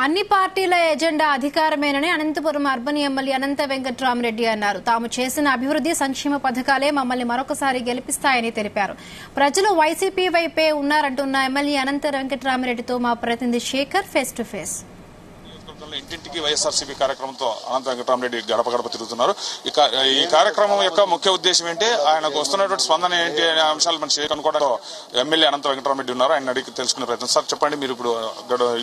అన్ని పార్టీల agenda అధికారమేనని Anantapuram urban MLA అనంత వెంకట్రామరెడ్డి అన్నారు. తాము చేసిన అభివృద్ధి సంక్షేమ పథకాలే మమ్మల్ని మరొకసారి గెలిపిస్తాయని తెలిపారు. ప్రజలు వైసీపీ వైపే ఉన్నారంటున్న ఎమ్మెల్యే అనంత వెంకట్రామరెడ్డితో మా ప్రతినిధి శేఖర్ ఫేస్ టు ఫేస్. ఇంటింటికి వైఎస్ఆర్సీపీ కార్యక్రమంతో అనంత వెంకటరామరెడ్డి గడప గడప తిరుగుతున్నారు. ఈ కార్యక్రమం యొక్క ముఖ్య ఉద్దేశం ఏంటి, ఆయనకు వస్తున్నటువంటి స్పందన ఏంటి అనే అంశాలు మన షేర్ అనుకోవడంలో ఎమ్మెల్యే అనంత వెంకటరామరెడ్డి ఉన్నారు. ఆయన అడిగి తెలుసుకునే ప్రయత్నం. సార్ చెప్పండి, మీరు ఇప్పుడు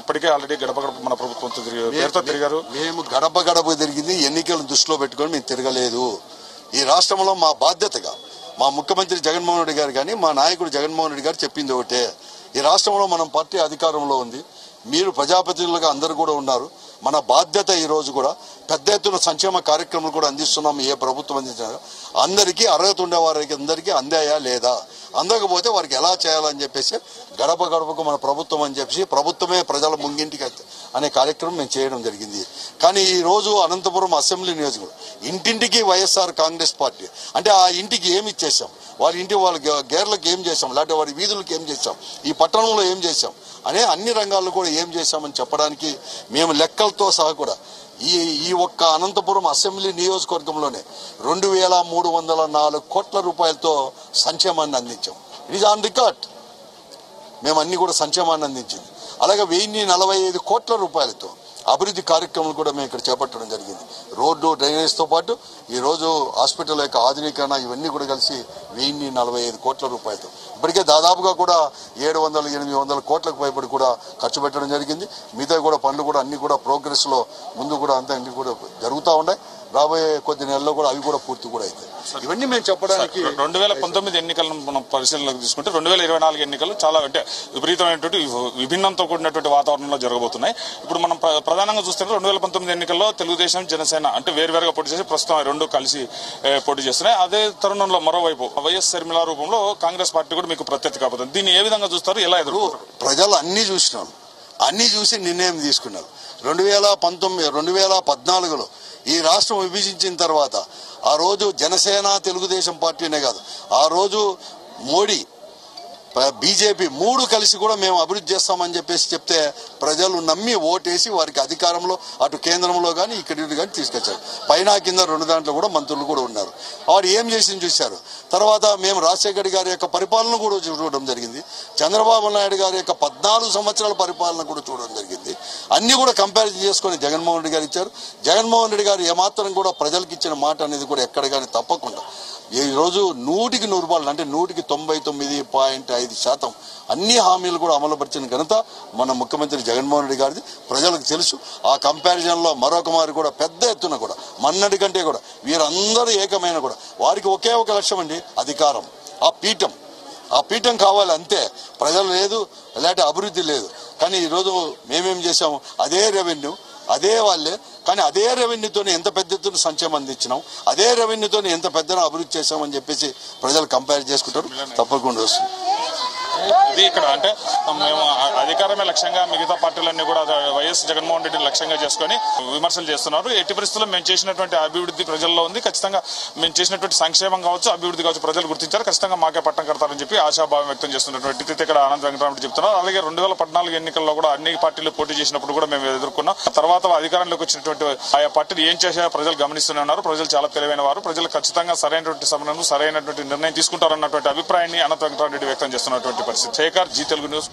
ఇప్పటికే ఆల్రెడీ గడప గడప మన ప్రభుత్వంతో పేరుతో తిరిగారు. మేము గడప గడప తిరిగింది ఎన్నికలను దృష్టిలో పెట్టుకొని మేము తిరగలేదు. ఈ రాష్ట్రంలో మా బాధ్యతగా మా ముఖ్యమంత్రి జగన్మోహన్ రెడ్డి గారు కానీ మా నాయకుడు జగన్మోహన్ రెడ్డి గారు చెప్పింది ఒకటే, ఈ రాష్ట్రంలో మనం పార్టీ అధికారంలో ఉంది, మీరు ప్రజాప్రతినిధులుగా అందరూ కూడా ఉన్నారు. మన బాధ్యత ఈ రోజు కూడా పెద్ద ఎత్తున సంక్షేమ కార్యక్రమాలు కూడా అందిస్తున్నాం. ఏ ప్రభుత్వం అందించారో అందరికీ అర్హత ఉండే వారికి అందరికీ అందాయా లేదా, అందకపోతే వారికి ఎలా చేయాలని చెప్పేసి గడప గడపకు మన ప్రభుత్వం అని చెప్పేసి ప్రభుత్వమే ప్రజల ముంగింటికి అనే కార్యక్రమం మేము చేయడం జరిగింది. కానీ ఈ రోజు అనంతపురం అసెంబ్లీ నియోజకవర్గం ఇంటింటికి వైఎస్ఆర్ కాంగ్రెస్ పార్టీ అంటే ఆ ఇంటికి ఏమి ఇచ్చేసాం, వారి ఇంటి వాళ్ళ గేర్లకు ఏం చేశాం, లేకపోతే వారి వీధులకు ఏం చేశాం, ఈ పట్టణంలో ఏం చేశాం అనే అన్ని రంగాల్లో కూడా ఏం చేశామని చెప్పడానికి మేము లెక్కలతో సహా కూడా ఈ ఒక్క అనంతపురం అసెంబ్లీ నియోజకవర్గంలోనే 2304 కోట్ల రూపాయలతో సంక్షేమాన్ని అందించాం. It is on record. మేము అన్ని కూడా సంక్షేమాన్ని అందించింది. అలాగే 1045 కోట్ల రూపాయలతో అభివృద్ధి కార్యక్రమాలు కూడా మేము ఇక్కడ చేపట్టడం జరిగింది. రోడ్డు డ్రైనేజ్తో పాటు ఈ రోజు హాస్పిటల్ యొక్క ఆధునీకరణ ఇవన్నీ కూడా కలిసి 1045 కోట్ల రూపాయలతో ఇప్పటికే దాదాపుగా కూడా 700-800 కోట్లకు పైబడి కూడా ఖర్చు పెట్టడం జరిగింది. మిగతా కూడా పనులు కూడా అన్ని కూడా ప్రోగ్రెస్ లో ముందు కూడా అంతా అన్ని కూడా జరుగుతూ ఉన్నాయి. రాబోయే కొద్ది నెలల్లో కూడా అవి కూడా పూర్తి కూడా అవుతాయి. ఇవన్నీ మేము చెప్పడానికి 2019 ఎన్నికలను మనం పరిశీలనలోకి తీసుకుంటే 2024 ఎన్నికలు చాలా అంటే విపరీతమైనటువంటి విభిన్నంతో కూడినటువంటి వాతావరణంలో జరగబోతున్నాయి. ఇప్పుడు మనం ప్రధానంగా చూస్తే 2019 ఎన్నికల్లో తెలుగుదేశం జనసేన అంటే వేరువేరుగా పోటీ చేసి ప్రస్తుతం రెండు కలిసి పోటీ చేస్తున్నాయి. అదే తరుణంలో మరోవైపు వైఎస్ షర్మిల రూపంలో కాంగ్రెస్ పార్టీ కూడా మీకు ప్రత్యర్థి కాబోతుంది. దీన్ని ఏ విధంగా చూస్తారు, ఎలా ఎదుర్కొంటారు? ప్రజలు అన్ని చూసినారు, అన్ని చూసి నిర్ణయం తీసుకున్నారు. 2014లో ఈ రాష్ట్రం విభజించిన తర్వాత ఆ రోజు జనసేన తెలుగుదేశం పార్టీనే కాదు, ఆ రోజు మోడీ బీజేపీ 3 కలిసి కూడా మేము అభివృద్ధి చేస్తామని చెప్పేసి చెప్తే ప్రజలు నమ్మి ఓటేసి వారికి అధికారంలో అటు కేంద్రంలో కానీ ఇక్కడ కానీ తీసుకొచ్చారు. పైన కింద 2 దాంట్లో కూడా మంత్రులు కూడా ఉన్నారు. వారు ఏం చేసింది చూశారు. తర్వాత మేము రాజశేఖర్ గారి యొక్క పరిపాలన కూడా చూడడం జరిగింది. చంద్రబాబు నాయుడు గారి యొక్క 14 సంవత్సరాల పరిపాలన కూడా చూడడం జరిగింది. అన్ని కూడా కంపారిజన్ చేసుకుని జగన్మోహన్ రెడ్డి గారు ఇచ్చారు. జగన్మోహన్ రెడ్డి గారు ఏమాత్రం కూడా ప్రజలకు ఇచ్చిన మాట అనేది కూడా ఎక్కడ కానీ తప్పకుండా ఈ రోజు 100కి 100 అంటే 199.5% అన్ని హామీలు కూడా అమలుపరిచిన ఘనత మన ముఖ్యమంత్రి జగన్మోహన్ రెడ్డి గారిది. ప్రజలకు తెలుసు. ఆ కంపారిజన్ లో మరొక మారి కూడా పెద్ద ఎత్తున కూడా మన్నటి కంటే కూడా వీరందరూ ఏకమైన కూడా వారికి ఒకే ఒక లక్ష్యం అండి, అధికారం. ఆ పీఠం కావాలి అంతే. ప్రజలు లేదు, లేకపోతే అభివృద్ధి లేదు. కానీ ఈరోజు మేమేం చేశాము, అదే రెవెన్యూ అదే వాళ్ళే, కానీ అదే రెవెన్యూతోనే ఎంత పెద్ద ఎత్తున సంక్షేమం అందించినాం, అదే రెవెన్యూతోనే ఎంత పెద్దన అభివృద్ధి చేశామని చెప్పేసి ప్రజలు కంపేర్ చేసుకుంటారు. తప్పకుండా వస్తుంది. ఇది ఇక్కడ అంటే మేము అధికారమే లక్ష్యంగా మిగతా పార్టీలన్నీ కూడా వైఎస్ జగన్మోహన్ రెడ్డిని లక్ష్యంగా చేసుకుని విమర్శలు చేస్తున్నారు. ఎట్టి పరిస్థితుల్లో మేము చేసినటువంటి అభివృద్ధి ప్రజల్లో ఉంది. ఖచ్చితంగా మేము చేసినటువంటి సంక్షేమం కావచ్చు, అభివృద్ధి కావచ్చు ప్రజలు గుర్తించారు. ఖచ్చితంగా మాకే పట్టం కడతారని చెప్పి ఆశాభావం వ్యక్తం చేస్తున్నటువంటి ఇక్కడ అనంత వెంకటరామరెడ్డి చెప్తున్నారు. అలాగే 2014 ఎన్నికల్లో కూడా అన్ని పార్టీలు పోటీ చేసినప్పుడు కూడా మేము ఎదుర్కొన్నాం. తర్వాత అధికారంలోకి వచ్చినటువంటి ఆయా పార్టీలు ఏం చేశారో ప్రజలు గమనిస్తూనే ఉన్నారు. ప్రజలు చాలా తెలివైన వారు. ప్రజలు ఖచ్చితంగా సరైనటువంటి సమయంలో సరైనటువంటి నిర్ణయం తీసుకుంటారన్నటువంటి అభిప్రాయాన్ని అనంత వెంకటరామరెడ్డి వ్యక్తం చేస్తున్నటువంటి పరిస్థితి. శేఖర్, జీ తెలుగు న్యూస్.